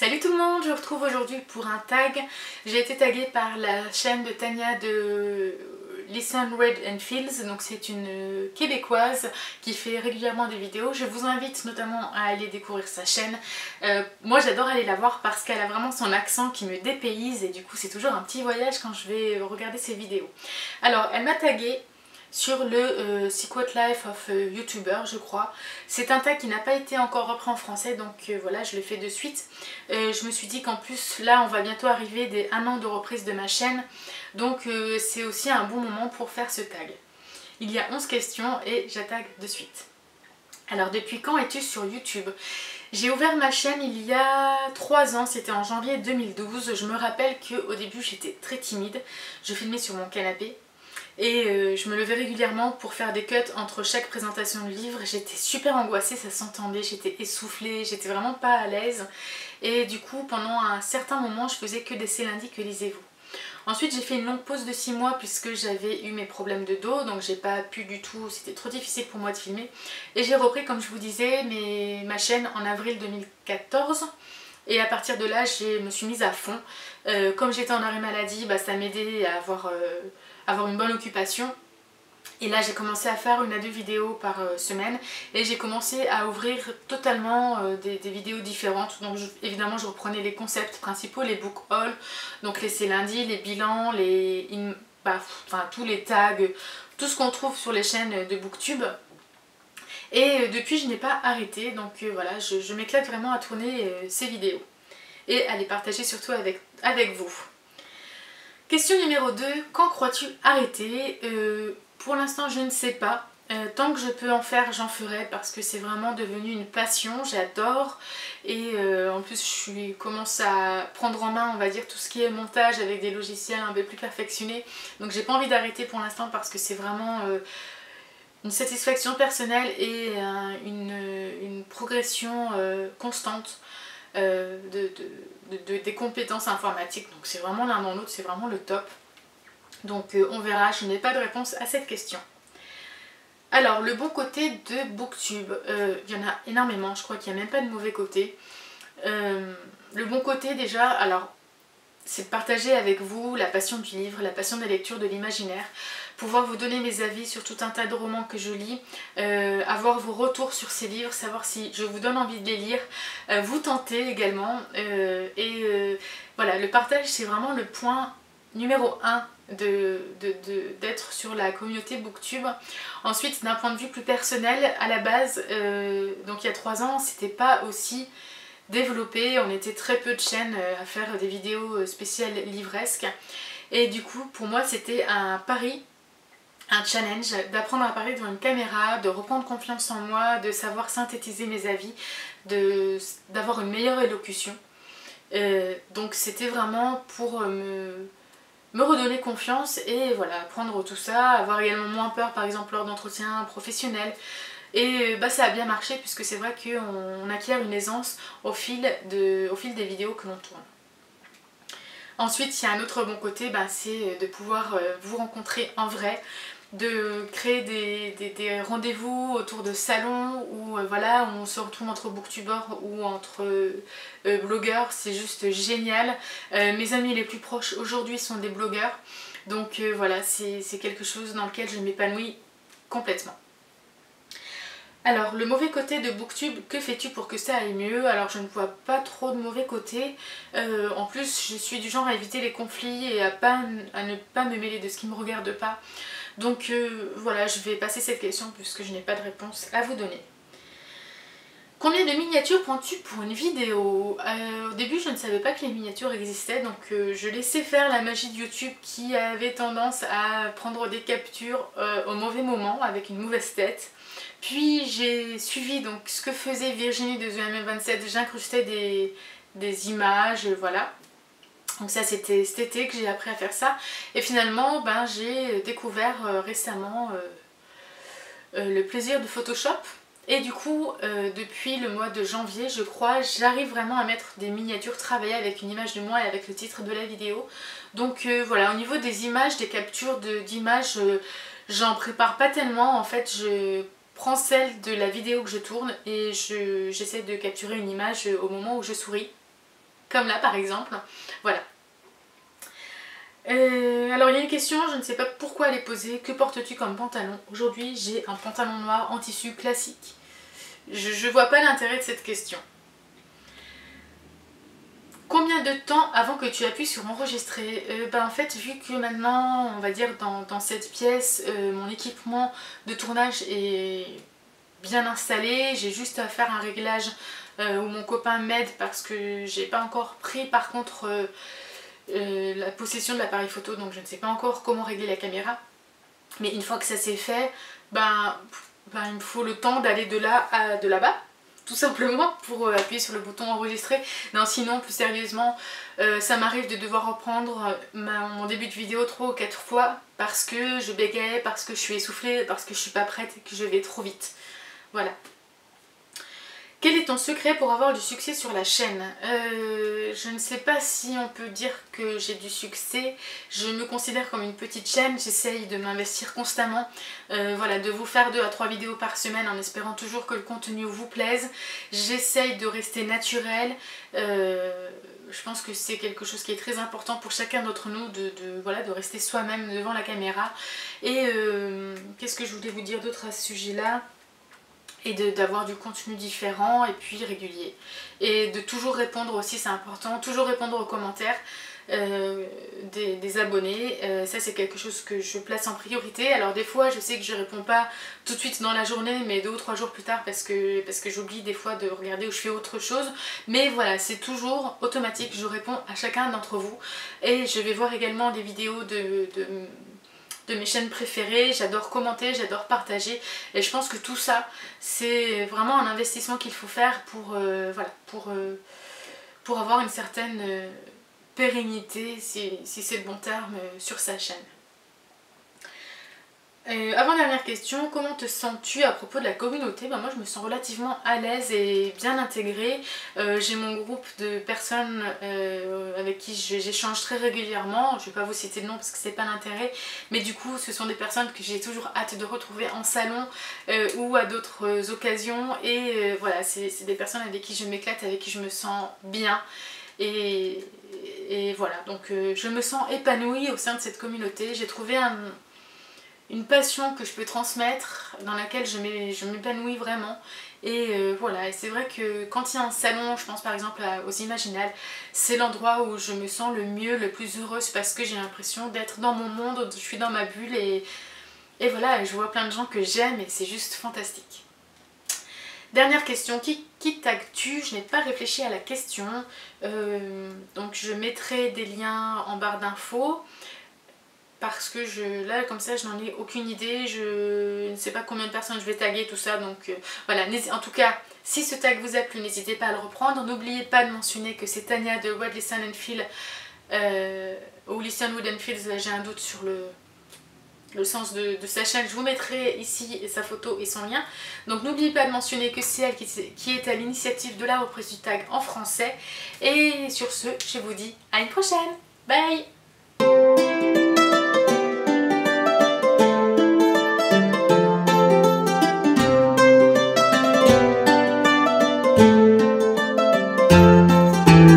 Salut tout le monde, je vous retrouve aujourd'hui pour un tag. J'ai été taguée par la chaîne de Tania de Listen, Read and Feels. Donc c'est une québécoise qui fait régulièrement des vidéos. Je vous invite notamment à aller découvrir sa chaîne. Moi j'adore aller la voir parce qu'elle a vraiment son accent qui me dépayse et du coup c'est toujours un petit voyage quand je vais regarder ses vidéos. Alors elle m'a taguée sur le Secret Life of YouTuber, je crois. C'est un tag qui n'a pas été encore repris en français, donc voilà, je le fais de suite. Je me suis dit qu'en plus, là, on va bientôt arriver des 1 an de reprise de ma chaîne, donc c'est aussi un bon moment pour faire ce tag. Il y a 11 questions et j'attaque de suite. Alors, depuis quand es-tu sur YouTube? J'ai ouvert ma chaîne il y a 3 ans, c'était en janvier 2012. Je me rappelle qu'au début, j'étais très timide. Je filmais sur mon canapé. Et je me levais régulièrement pour faire des cuts entre chaque présentation de livre. J'étais super angoissée, ça s'entendait, j'étais essoufflée, j'étais vraiment pas à l'aise. Et du coup, pendant un certain moment, je faisais que des C'est lundi que lisez-vous. Ensuite, j'ai fait une longue pause de 6 mois puisque j'avais eu mes problèmes de dos, donc j'ai pas pu du tout, c'était trop difficile pour moi de filmer. Et j'ai repris, comme je vous disais, ma chaîne en avril 2014. Et à partir de là, je me suis mise à fond. Comme j'étais en arrêt maladie, ça m'aidait à avoir une bonne occupation. Et là j'ai commencé à faire 1 à 2 vidéos par semaine et j'ai commencé à ouvrir totalement des vidéos différentes. Donc évidemment je reprenais les concepts principaux, les book hauls, donc les c'est lundi, les bilans, tous les tags, tout ce qu'on trouve sur les chaînes de booktube. Et depuis je n'ai pas arrêté, donc voilà, je m'éclate vraiment à tourner ces vidéos et à les partager surtout avec vous. Question numéro 2, quand crois-tu arrêter? Pour l'instant je ne sais pas. Tant que je peux en faire, j'en ferai parce que c'est vraiment devenu une passion, j'adore. Et en plus je commence à prendre en main, on va dire, tout ce qui est montage avec des logiciels un peu plus perfectionnés. Donc j'ai pas envie d'arrêter pour l'instant parce que c'est vraiment une satisfaction personnelle et une progression constante des compétences informatiques. Donc c'est vraiment l'un dans l'autre, c'est vraiment le top. Donc on verra, je n'ai pas de réponse à cette question. Alors le bon côté de booktube, il y en a énormément, je crois qu'il n'y a même pas de mauvais côté. Le bon côté déjà, alors c'est de partager avec vous la passion du livre, la passion de la lecture, de l'imaginaire, pouvoir vous donner mes avis sur tout un tas de romans que je lis, avoir vos retours sur ces livres, savoir si je vous donne envie de les lire, vous tenter également. Voilà, le partage c'est vraiment le point numéro 1 d'être sur la communauté booktube. Ensuite, d'un point de vue plus personnel, à la base, donc il y a 3 ans, c'était pas aussi développé, on était très peu de chaînes à faire des vidéos spéciales livresques. Et du coup, pour moi, c'était un pari, un challenge, d'apprendre à parler devant une caméra, de reprendre confiance en moi, de savoir synthétiser mes avis, d'avoir une meilleure élocution. Donc c'était vraiment pour me redonner confiance et voilà, apprendre tout ça, avoir également moins peur par exemple lors d'entretiens professionnels. Et ça a bien marché puisque c'est vrai qu'on acquiert une aisance au fil des vidéos que l'on tourne. Ensuite, il y a un autre bon côté, c'est de pouvoir vous rencontrer en vrai, de créer des rendez-vous autour de salons où voilà, on se retrouve entre booktubeurs ou entre blogueurs, c'est juste génial. Mes amis les plus proches aujourd'hui sont des blogueurs, donc voilà, c'est quelque chose dans lequel je m'épanouis complètement. Alors le mauvais côté de booktube, que fais-tu pour que ça aille mieux? Alors je ne vois pas trop de mauvais côté. En plus je suis du genre à éviter les conflits et à ne pas me mêler de ce qui ne me regarde pas. Donc voilà, je vais passer cette question puisque je n'ai pas de réponse à vous donner. Combien de miniatures prends-tu pour une vidéo? Au début je ne savais pas que les miniatures existaient, donc je laissais faire la magie de YouTube qui avait tendance à prendre des captures au mauvais moment avec une mauvaise tête. Puis j'ai suivi donc ce que faisait Virginie de TheMM27, j'incrustais des images, voilà. Donc ça c'était cet été que j'ai appris à faire ça. Et finalement j'ai découvert récemment le plaisir de Photoshop. Et du coup depuis le mois de janvier je crois, j'arrive vraiment à mettre des miniatures travaillées avec une image de moi et avec le titre de la vidéo. Donc voilà, au niveau des images, des captures d'images, j'en prépare pas tellement. En fait je prends celle de la vidéo que je tourne et j'essaie de capturer une image au moment où je souris. comme là par exemple. Voilà. Alors il y a une question, je ne sais pas pourquoi elle est posée. Que portes-tu comme pantalon? Aujourd'hui j'ai un pantalon noir en tissu classique. Je vois pas l'intérêt de cette question. Combien de temps avant que tu appuies sur enregistrer? En fait, vu que maintenant, on va dire dans cette pièce, mon équipement de tournage est bien installé, j'ai juste à faire un réglage où mon copain m'aide parce que j'ai pas encore pris par contre la possession de l'appareil photo, donc je ne sais pas encore comment régler la caméra. Mais une fois que ça c'est fait, il me faut le temps d'aller de là à de là-bas, tout simplement, pour appuyer sur le bouton enregistrer. Non, sinon, plus sérieusement, ça m'arrive de devoir reprendre mon début de vidéo 3 ou 4 fois parce que je bégaye, parce que je suis essoufflée, parce que je suis pas prête et que je vais trop vite. Voilà. Quel est ton secret pour avoir du succès sur la chaîne? Je ne sais pas si on peut dire que j'ai du succès. Je me considère comme une petite chaîne, j'essaye de m'investir constamment, voilà, de vous faire 2 à 3 vidéos par semaine en espérant toujours que le contenu vous plaise. J'essaye de rester naturelle. Je pense que c'est quelque chose qui est très important pour chacun d'entre nous de rester soi-même devant la caméra. Et qu'est-ce que je voulais vous dire d'autre à ce sujet-là? Et d'avoir du contenu différent et puis régulier. Et de toujours répondre aussi, c'est important, toujours répondre aux commentaires des abonnés. Ça c'est quelque chose que je place en priorité. Alors des fois je sais que je réponds pas tout de suite dans la journée, mais 2 ou 3 jours plus tard parce que j'oublie des fois de regarder ou je fais autre chose. Mais voilà, c'est toujours automatique, je réponds à chacun d'entre vous. Et je vais voir également des vidéos de mes chaînes préférées, j'adore commenter, j'adore partager et je pense que tout ça c'est vraiment un investissement qu'il faut faire pour avoir une certaine pérennité, si c'est le bon terme, sur sa chaîne. Avant-dernière question, comment te sens-tu à propos de la communauté? Moi je me sens relativement à l'aise et bien intégrée. J'ai mon groupe de personnes avec qui j'échange très régulièrement. Je ne vais pas vous citer de nom parce que c'est pas l'intérêt, mais du coup ce sont des personnes que j'ai toujours hâte de retrouver en salon ou à d'autres occasions. Et voilà, c'est des personnes avec qui je m'éclate, avec qui je me sens bien. Et voilà, donc je me sens épanouie au sein de cette communauté. J'ai trouvé une passion que je peux transmettre, dans laquelle je m'épanouis vraiment. Et voilà, et c'est vrai que quand il y a un salon, je pense par exemple aux Imaginales, c'est l'endroit où je me sens le mieux, le plus heureuse, parce que j'ai l'impression d'être dans mon monde, je suis dans ma bulle et voilà, je vois plein de gens que j'aime et c'est juste fantastique. Dernière question, qui tagues-tu? Je n'ai pas réfléchi à la question, donc je mettrai des liens en barre d'infos. Parce que là comme ça je n'en ai aucune idée, je ne sais pas combien de personnes je vais taguer, tout ça, donc voilà. En tout cas, si ce tag vous a plu, n'hésitez pas à le reprendre. N'oubliez pas de mentionner que c'est Tania de What Listen and Feel, ou Listen Wood and Feels, j'ai un doute sur le sens de sa chaîne. Je vous mettrai ici sa photo et son lien. Donc n'oubliez pas de mentionner que c'est elle qui est à l'initiative de la reprise du tag en français. Et sur ce, je vous dis à une prochaine. Bye!